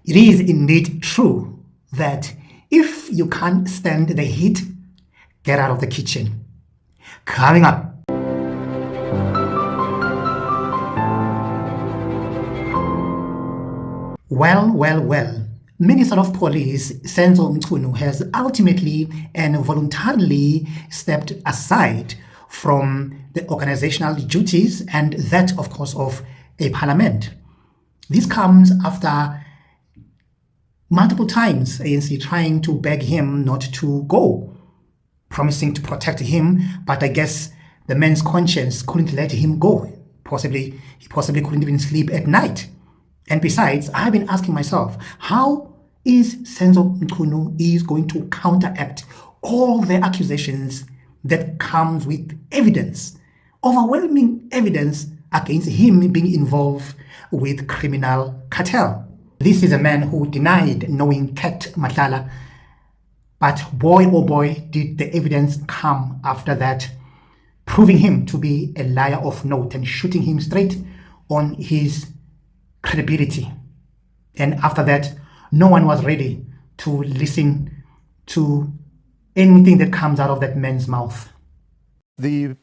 It is indeed true that if you can't stand the heat, get out of the kitchen. Coming up. Well. Minister of Police Senzo Mchunu has ultimately and voluntarily stepped aside from the organizational duties and that, of course, of a parliament. This comes after multiple times ANC trying to beg him not to go, promising to protect him, but I guess the man's conscience couldn't let him go. He possibly couldn't even sleep at night. And besides, I've been asking myself, how is Senzo Mchunu is going to counteract all the accusations that comes with evidence, overwhelming evidence against him being involved with criminal cartel? This is a man who denied knowing Kat Mahlala, but boy, oh boy, did the evidence come after that, proving him to be a liar of note and shooting him straight on his credibility. And after that, no one was ready to listen to anything that comes out of that man's mouth. The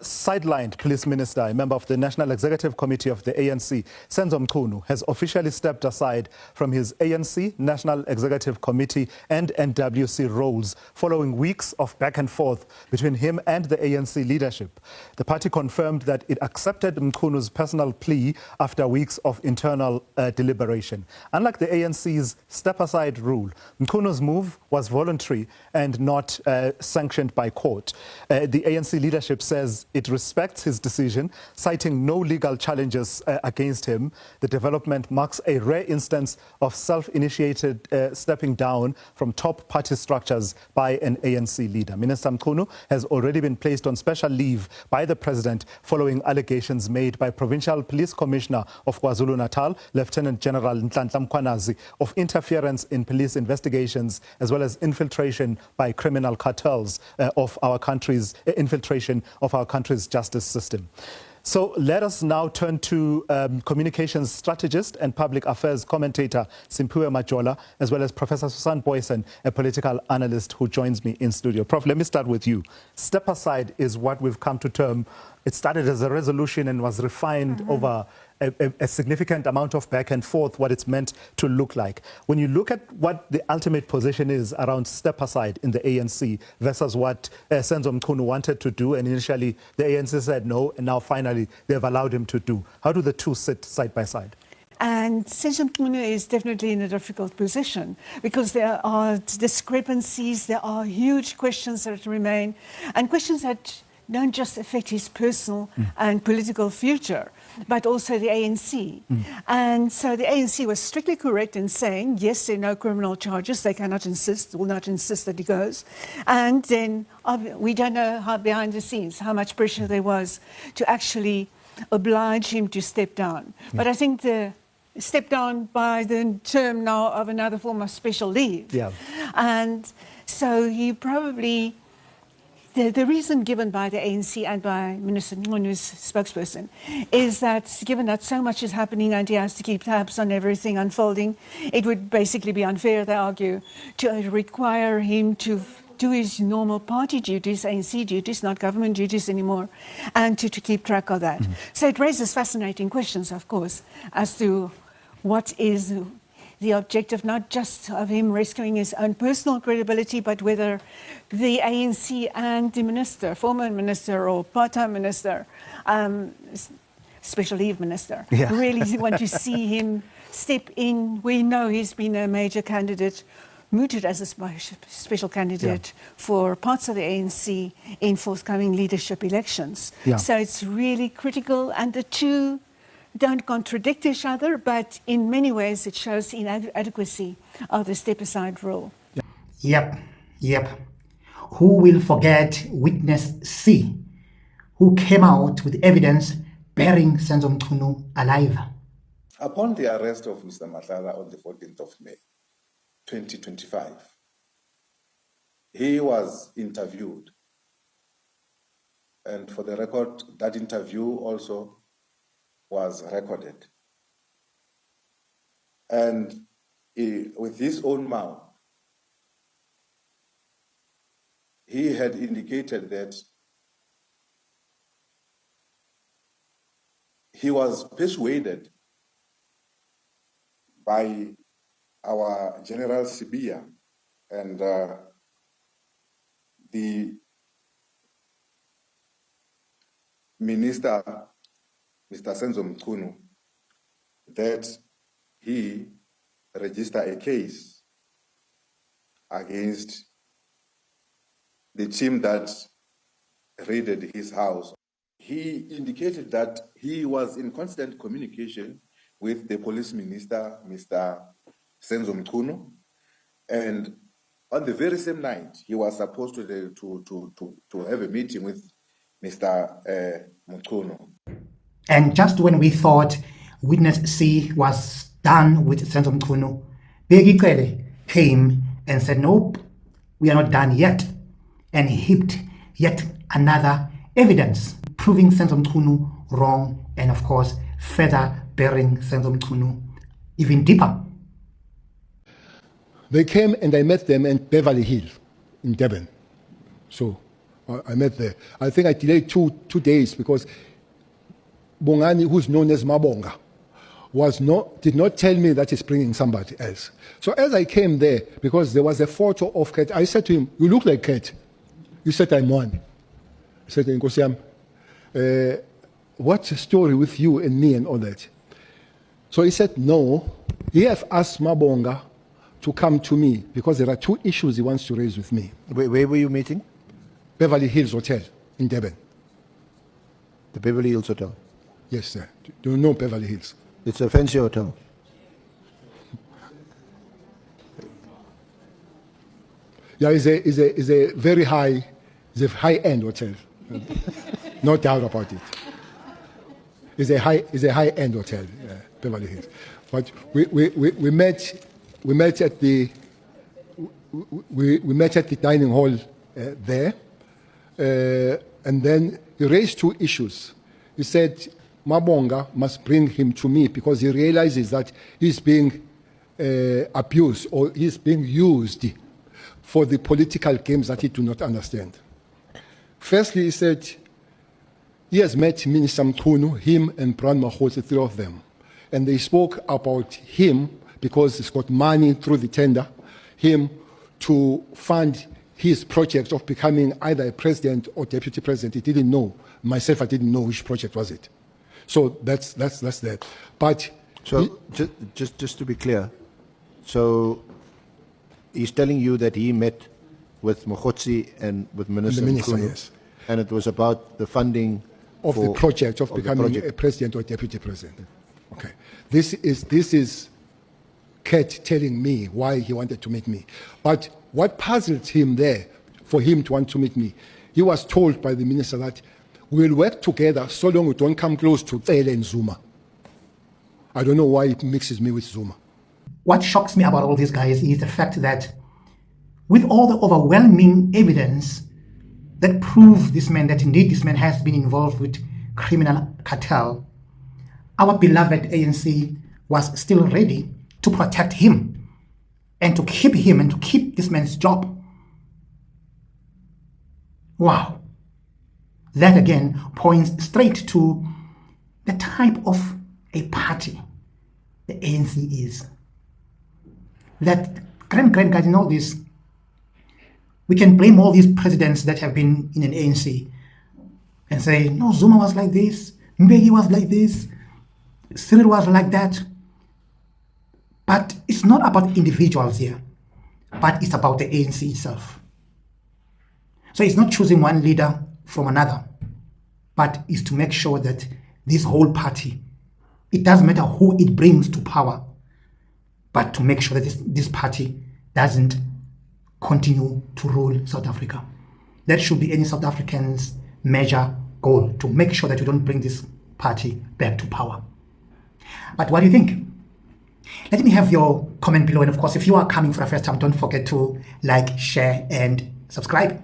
sidelined police minister, a member of the National Executive Committee of the ANC, Senzo Mchunu, has officially stepped aside from his ANC, National Executive Committee and NWC roles following weeks of back and forth between him and the ANC leadership. The party confirmed that it accepted Mchunu's personal plea after weeks of internal deliberation. Unlike the ANC's step-aside rule, Mchunu's move was voluntary and not sanctioned by court. The ANC leadership says it respects his decision, citing no legal challenges against him. The development marks a rare instance of self-initiated stepping down from top party structures by an ANC leader. Minister Mchunu has already been placed on special leave by the president following allegations made by Provincial Police Commissioner of KwaZulu-Natal, Lieutenant General Nhlanhla Mkhwanazi, of interference in police investigations as well as infiltration by criminal cartels of our country's justice system. So let us now turn to communications strategist and public affairs commentator Simphiwe Majola, as well as Professor Susan Boysen, a political analyst who joins me in studio. Prof, let me start with you. Step aside is what we've come to term. It started as a resolution and was refined over a significant amount of back and forth, what it's meant to look like. When you look at what the ultimate position is around step aside in the ANC versus what Senzo Mchunu wanted to do, and initially the ANC said no, and now finally they've allowed him to do. How do the two sit side by side? And Senzo Mchunu is definitely in a difficult position because there are discrepancies, there are huge questions that remain, and questions that don't just affect his personal and political future, but also the ANC. And so the ANC was strictly correct in saying, yes, there are no criminal charges. They cannot insist, will not insist that he goes. And then we don't know how behind the scenes, how much pressure there was to actually oblige him to step down. But I think the step down by the term now of another form of special leave. And so he probably... The reason given by the ANC and by Minister Mchunu's spokesperson is that given that so much is happening and he has to keep tabs on everything unfolding, it would basically be unfair, they argue, to require him to do his normal party duties, ANC duties, not government duties anymore, and to keep track of that. So it raises fascinating questions, of course, as to what is the objective, not just of him rescuing his own personal credibility, but whether the ANC and the minister, former minister or part-time minister, special leave minister, really want to see him step in. We know he's been a major candidate, mooted as a special candidate for parts of the ANC in forthcoming leadership elections. So it's really critical, and the two don't contradict each other, but in many ways it shows the inadequacy of the step-aside rule. Yep. Who will forget witness C, who came out with evidence bearing Senzo Mchunu alive? Upon the arrest of Mr. Mahlala on the 14th of May, 2025, he was interviewed. And for the record, that interview also was recorded. And with his own mouth, he had indicated that he was persuaded by our General Sibia and the Minister, Mr. Senzo Mchunu, that he register a case against the team that raided his house. He indicated that he was in constant communication with the Police Minister, Mr. Senzo Mchunu, and on the very same night, he was supposed to have a meeting with Mr. Mchunu. And just when we thought Witness C was done with Senzo Mchunu, Bheki Cele came and said, nope, we are not done yet, and heaped yet another evidence proving Senzo Mchunu wrong, and of course further burying Senzo Mchunu even deeper. They came and I met them in Beverly Hills in Durban. So I met there. I think I delayed two days because Bongani, who's known as Mabonga, did not tell me that he's bringing somebody else. So as I came there, because there was a photo of Kat, I said to him, you look like Kat. He said, I'm one. I said, Nkosiam, what's the story with you and me and all that? So he said, no, he have asked Mabonga to come to me because there are two issues he wants to raise with me. Where were you meeting? Beverly Hills Hotel in Durban. The Beverly Hills Hotel. Yes, sir. Do you know Beverly Hills? It's a fancy hotel. Yeah, it's a very high, it's a high-end hotel. No doubt about it. It's a high-end hotel, Beverly Hills. But we met at the dining hall there, and then he raised two issues. He said Mabonga must bring him to me because he realizes that he's being abused or he's being used for the political games that he do not understand. Firstly, he said he has met Minister Mchunu, him and Brand Mahotsi, three of them, and they spoke about him because he's got money through the tender, him to fund his project of becoming either a president or deputy president. He didn't know. Myself, I didn't know which project was it. So that's that. But so just to be clear, so he's telling you that he met with Mahotsi and with Minister Mchunu, yes, and it was about the funding of the project of becoming a president or deputy president. Okay, this is Kat telling me why he wanted to meet me. But what puzzled him there, for him to want to meet me, he was told by the minister that we'll work together so long we don't come close to Cele and Zuma. I don't know why it mixes me with Zuma. What shocks me about all these guys is the fact that with all the overwhelming evidence that prove this man, that indeed this man has been involved with criminal cartel, our beloved ANC was still ready to protect him and to keep this man's job. Wow. That again points straight to the type of a party the ANC is. That grand guys know this. We can blame all these presidents that have been in an ANC and say, no, Zuma was like this, Mbeki was like this, Cyril was like that. But it's not about individuals here, but it's about the ANC itself. So it's not choosing one leader from another, but it's to make sure that this whole party, it doesn't matter who it brings to power, but to make sure that this party doesn't continue to rule South Africa. That should be any South African's major goal, to make sure that we don't bring this party back to power. But what do you think? Let me have your comment below. And of course, if you are coming for the first time, don't forget to like, share, and subscribe.